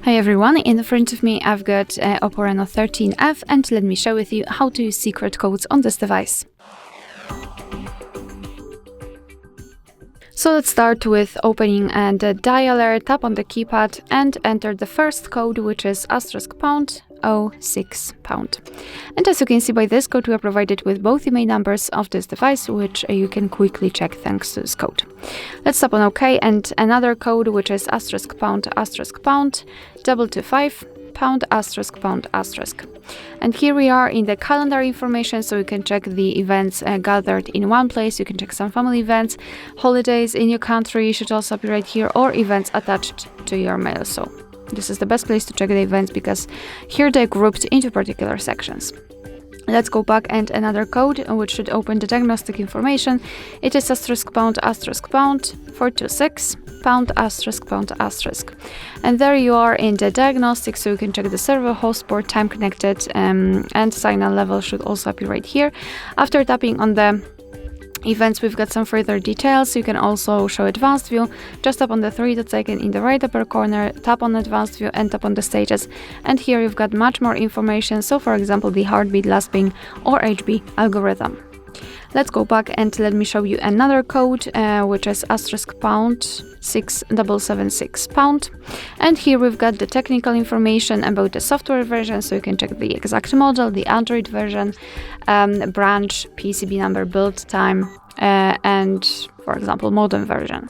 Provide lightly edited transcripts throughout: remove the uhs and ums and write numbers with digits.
Hi everyone, in front of me I've got OPPO Reno 13F, and let me share with you how to use secret codes on this device. So let's start with opening the dialer, tap on the keypad and enter the first code, which is *06#. And as you can see by this code, we are provided with both email numbers of this device, which you can quickly check thanks to this code. Let's tap on OK, and another code, which is *##225#*##. And here we are in the calendar information, so you can check the events gathered in one place. You can check some family events, holidays in your country should also be right here, or events attached to your mail. So this is the best place to check the events because here they're grouped into particular sections. Let's go back, and another code which should open the diagnostic information. It is *##426#*##. And there you are in the diagnostic, so you can check the server, host port, time connected, and signal level should also appear right here. After tapping on the events, we've got some further details. You can also show advanced view. Just tap on the three dots icon in the right upper corner, tap on advanced view and tap on the status, and here you've got much more information. So for example, the heartbeat, last ping, or HB algorithm. Let's go back and let me show you another code, which is *##6776#. And here we've got the technical information about the software version, so you can check the exact model, the Android version, branch, PCB number, build time, and for example, modem version.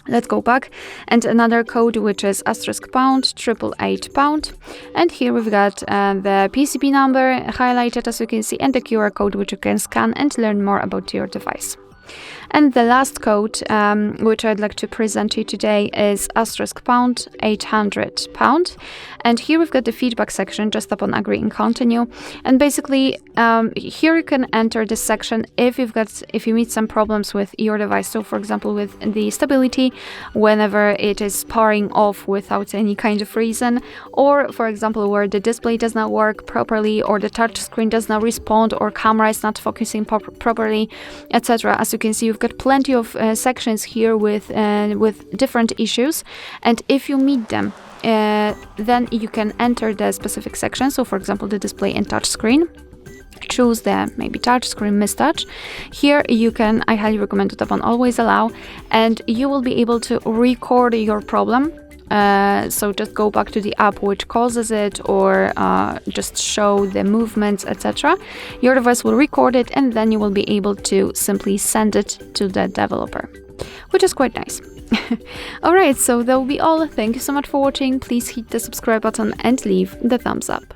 Let's go back, and another code, which is *##888#. And here we've got the PCB number highlighted, as you can see, and the QR code, which you can scan and learn more about your device. And the last code, which I'd like to present to you today, is *##800#. And here we've got the feedback section. Just tap on agree and continue. And basically, here you can enter this section if you meet some problems with your device. So for example, with the stability, whenever it is powering off without any kind of reason, or for example, where the display does not work properly, or the touch screen does not respond, or camera is not focusing properly, etc. As you can see, you've got plenty of sections here with different issues, and if you meet them, then you can enter the specific section. So for example, the display and touch screen. Choose the maybe touch screen mistouch. Here you can, I highly recommend to tap on always allow, and you will be able to record your problem. So just go back to the app which causes it, or just show the movements, etc. Your device will record it, and then you will be able to simply send it to the developer, which is quite nice. Alright, so that will be all. Thank you so much for watching. Please hit the subscribe button and leave the thumbs up.